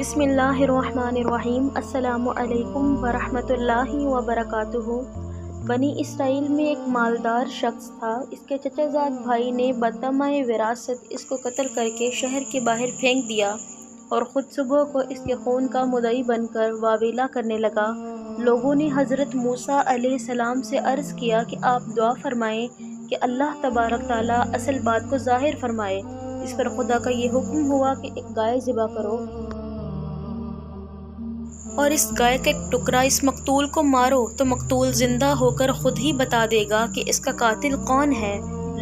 بسم اللہ الرحمن الرحیم۔ السلام علیکم ورحمۃ اللہ وبرکاتہ۔ بنی اسرائیل میں ایک مالدار شخص تھا۔ اس کے چچا زاد بھائی نے بطمع وراثت اس کو قتل کر کے شہر کے باہر پھینک دیا اور خود صبح کو اس کے خون کا مدعی بن کر واویلا کرنے لگا۔ لوگوں نے حضرت موسیٰ علیہ السلام سے عرض کیا کہ آپ دعا فرمائیں کہ اللہ تبارک تعالیٰ اصل بات کو ظاہر فرمائے۔ اس پر خدا کا یہ حکم ہوا کہ ایک گائے ذبح کرو اور اس گائے کا ایک ٹکڑا اس مقتول کو مارو تو مقتول زندہ ہو کر خود ہی بتا دے گا کہ اس کا قاتل کون ہے۔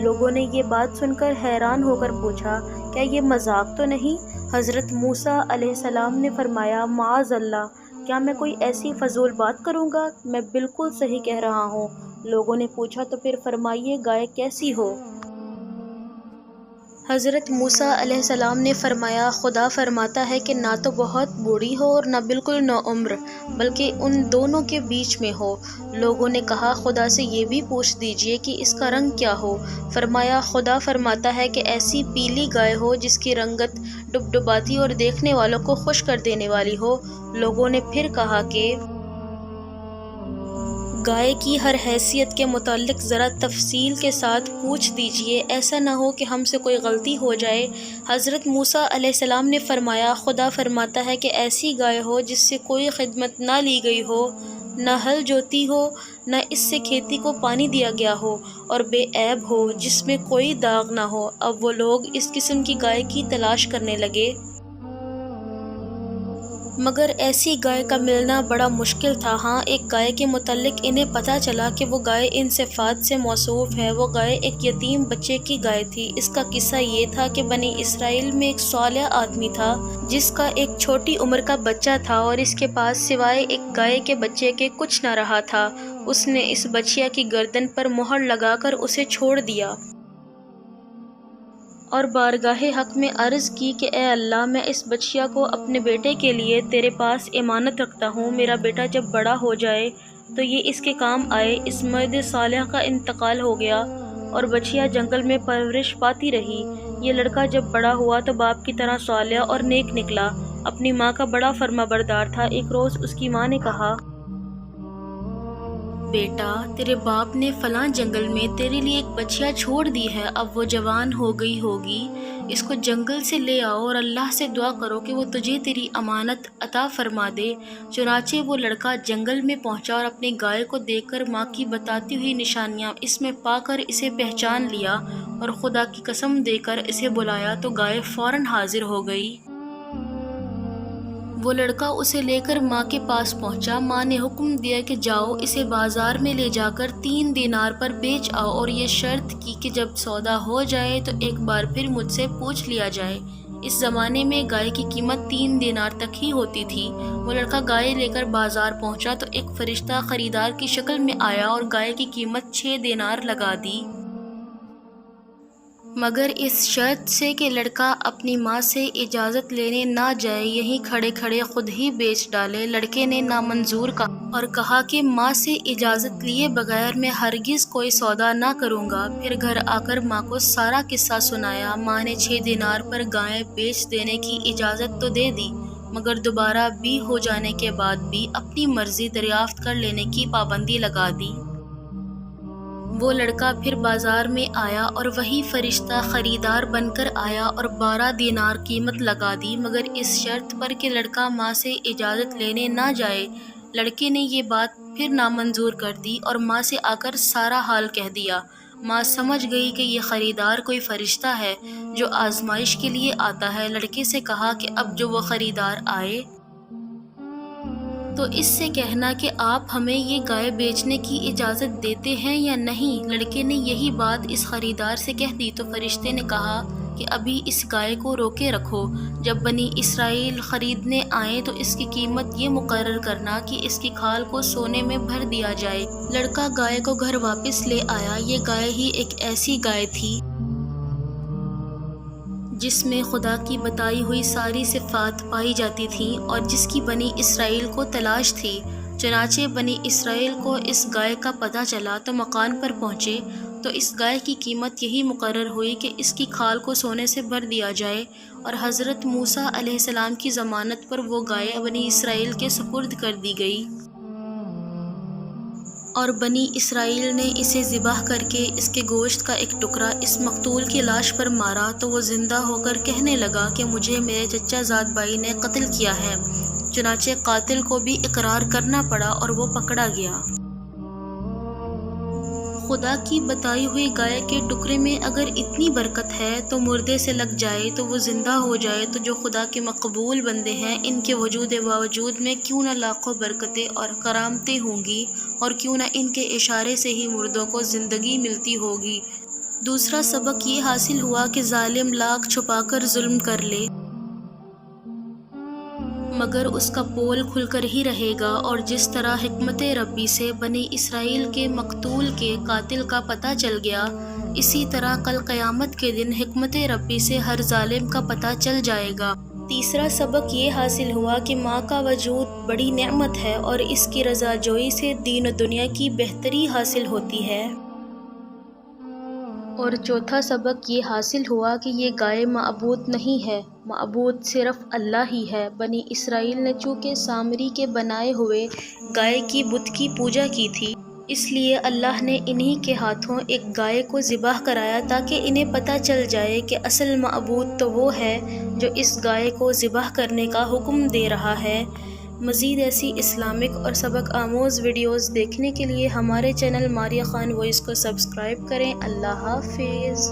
لوگوں نے یہ بات سن کر حیران ہو کر پوچھا، کیا یہ مذاق تو نہیں؟ حضرت موسیٰ علیہ السلام نے فرمایا، معاذ اللہ، کیا میں کوئی ایسی فضول بات کروں گا؟ میں بالکل صحیح کہہ رہا ہوں۔ لوگوں نے پوچھا، تو پھر فرمائیے گائے کیسی ہو؟ حضرت موسیٰ علیہ السلام نے فرمایا، خدا فرماتا ہے کہ نہ تو بہت بوڑھی ہو اور نہ بالکل نوعمر، بلکہ ان دونوں کے بیچ میں ہو۔ لوگوں نے کہا، خدا سے یہ بھی پوچھ دیجئے کہ اس کا رنگ کیا ہو۔ فرمایا، خدا فرماتا ہے کہ ایسی پیلی گائے ہو جس کی رنگت ڈبڈباتی اور دیکھنے والوں کو خوش کر دینے والی ہو۔ لوگوں نے پھر کہا کہ گائے کی ہر حیثیت کے متعلق ذرا تفصیل کے ساتھ پوچھ دیجئے، ایسا نہ ہو کہ ہم سے کوئی غلطی ہو جائے۔ حضرت موسیٰ علیہ السلام نے فرمایا، خدا فرماتا ہے کہ ایسی گائے ہو جس سے کوئی خدمت نہ لی گئی ہو، نہ ہل جوتی ہو، نہ اس سے کھیتی کو پانی دیا گیا ہو، اور بے عیب ہو، جس میں کوئی داغ نہ ہو۔ اب وہ لوگ اس قسم کی گائے کی تلاش کرنے لگے، مگر ایسی گائے کا ملنا بڑا مشکل تھا۔ ہاں، ایک گائے کے متعلق انہیں پتہ چلا کہ وہ گائے ان صفات سے موصوف ہے۔ وہ گائے ایک یتیم بچے کی گائے تھی۔ اس کا قصہ یہ تھا کہ بنی اسرائیل میں ایک صالح آدمی تھا جس کا ایک چھوٹی عمر کا بچہ تھا اور اس کے پاس سوائے ایک گائے کے بچے کے کچھ نہ رہا تھا۔ اس نے اس بچیا کی گردن پر مہر لگا کر اسے چھوڑ دیا اور بارگاہ حق میں عرض کی کہ اے اللہ، میں اس بچیا کو اپنے بیٹے کے لیے تیرے پاس امانت رکھتا ہوں۔ میرا بیٹا جب بڑا ہو جائے تو یہ اس کے کام آئے۔ اس مرد صالح کا انتقال ہو گیا اور بچیا جنگل میں پرورش پاتی رہی۔ یہ لڑکا جب بڑا ہوا تو باپ کی طرح صالح اور نیک نکلا، اپنی ماں کا بڑا فرمانبردار تھا۔ ایک روز اس کی ماں نے کہا، بیٹا، تیرے باپ نے فلاں جنگل میں تیرے لیے ایک بچیا چھوڑ دی ہے۔ اب وہ جوان ہو گئی ہوگی، اس کو جنگل سے لے آؤ اور اللہ سے دعا کرو کہ وہ تجھے تیری امانت عطا فرما دے۔ چنانچہ وہ لڑکا جنگل میں پہنچا اور اپنی گائے کو دیکھ کر ماں کی بتاتی ہوئی نشانیاں اس میں پا کر اسے پہچان لیا اور خدا کی قسم دے کر اسے بلایا تو گائے فوراً حاضر ہو گئی۔ وہ لڑکا اسے لے کر ماں کے پاس پہنچا۔ ماں نے حکم دیا کہ جاؤ، اسے بازار میں لے جا کر 3 دینار پر بیچ آؤ اور یہ شرط کی کہ جب سودا ہو جائے تو ایک بار پھر مجھ سے پوچھ لیا جائے۔ اس زمانے میں گائے کی قیمت 3 دینار تک ہی ہوتی تھی۔ وہ لڑکا گائے لے کر بازار پہنچا تو ایک فرشتہ خریدار کی شکل میں آیا اور گائے کی قیمت 6 دینار لگا دی، مگر اس شرط سے کہ لڑکا اپنی ماں سے اجازت لینے نہ جائے، یہیں کھڑے کھڑے خود ہی بیچ ڈالے۔ لڑکے نے نامنظور کہا اور کہا کہ ماں سے اجازت لیے بغیر میں ہرگز کوئی سودا نہ کروں گا۔ پھر گھر آ کر ماں کو سارا قصہ سنایا۔ ماں نے 6 دینار پر گائے بیچ دینے کی اجازت تو دے دی، مگر دوبارہ بی ہو جانے کے بعد بھی اپنی مرضی دریافت کر لینے کی پابندی لگا دی۔ وہ لڑکا پھر بازار میں آیا اور وہی فرشتہ خریدار بن کر آیا اور 12 دینار قیمت لگا دی، مگر اس شرط پر کہ لڑکا ماں سے اجازت لینے نہ جائے۔ لڑکے نے یہ بات پھر نامنظور کر دی اور ماں سے آ کر سارا حال کہہ دیا۔ ماں سمجھ گئی کہ یہ خریدار کوئی فرشتہ ہے جو آزمائش کے لیے آتا ہے۔ لڑکے سے کہا کہ اب جو وہ خریدار آئے تو اس سے کہنا کہ آپ ہمیں یہ گائے بیچنے کی اجازت دیتے ہیں یا نہیں۔ لڑکے نے یہی بات اس خریدار سے کہہ دی تو فرشتے نے کہا کہ ابھی اس گائے کو روکے رکھو، جب بنی اسرائیل خریدنے آئیں تو اس کی قیمت یہ مقرر کرنا کہ اس کی کھال کو سونے میں بھر دیا جائے۔ لڑکا گائے کو گھر واپس لے آیا۔ یہ گائے ہی ایک ایسی گائے تھی جس میں خدا کی بتائی ہوئی ساری صفات پائی جاتی تھیں اور جس کی بنی اسرائیل کو تلاش تھی۔ چنانچہ بنی اسرائیل کو اس گائے کا پتہ چلا تو مکان پر پہنچے تو اس گائے کی قیمت یہی مقرر ہوئی کہ اس کی کھال کو سونے سے بھر دیا جائے، اور حضرت موسیٰ علیہ السلام کی ضمانت پر وہ گائے بنی اسرائیل کے سپرد کر دی گئی، اور بنی اسرائیل نے اسے ذبح کر کے اس کے گوشت کا ایک ٹکڑا اس مقتول کی لاش پر مارا تو وہ زندہ ہو کر کہنے لگا کہ مجھے میرے چچا زاد بھائی نے قتل کیا ہے۔ چنانچہ قاتل کو بھی اقرار کرنا پڑا اور وہ پکڑا گیا۔ خدا کی بتائی ہوئی گائے کے ٹکڑے میں اگر اتنی برکت ہے تو مردے سے لگ جائے تو وہ زندہ ہو جائے تو جو خدا کے مقبول بندے ہیں ان کے وجود باوجود میں کیوں نہ لاکھوں برکتیں اور کرامتیں ہوں گی، اور کیوں نہ ان کے اشارے سے ہی مردوں کو زندگی ملتی ہوگی۔ دوسرا سبق یہ حاصل ہوا کہ ظالم لاکھ چھپا کر ظلم کر لے مگر اس کا پول کھل کر ہی رہے گا، اور جس طرح حکمت ربی سے بنی اسرائیل کے مقتول کے قاتل کا پتہ چل گیا، اسی طرح کل قیامت کے دن حکمت ربی سے ہر ظالم کا پتہ چل جائے گا۔ تیسرا سبق یہ حاصل ہوا کہ ماں کا وجود بڑی نعمت ہے اور اس کی رضا جوئی سے دین و دنیا کی بہتری حاصل ہوتی ہے۔ اور چوتھا سبق یہ حاصل ہوا کہ یہ گائے معبود نہیں ہے، معبود صرف اللہ ہی ہے۔ بنی اسرائیل نے چونکہ سامری کے بنائے ہوئے گائے کی بت کی پوجا کی تھی، اس لیے اللہ نے انہی کے ہاتھوں ایک گائے کو ذبح کرایا تاکہ انہیں پتہ چل جائے کہ اصل معبود تو وہ ہے جو اس گائے کو ذبح کرنے کا حکم دے رہا ہے۔ مزید ایسی اسلامک اور سبق آموز ویڈیوز دیکھنے کے لیے ہمارے چینل ماریہ خان وائس کو سبسکرائب کریں۔ اللہ حافظ۔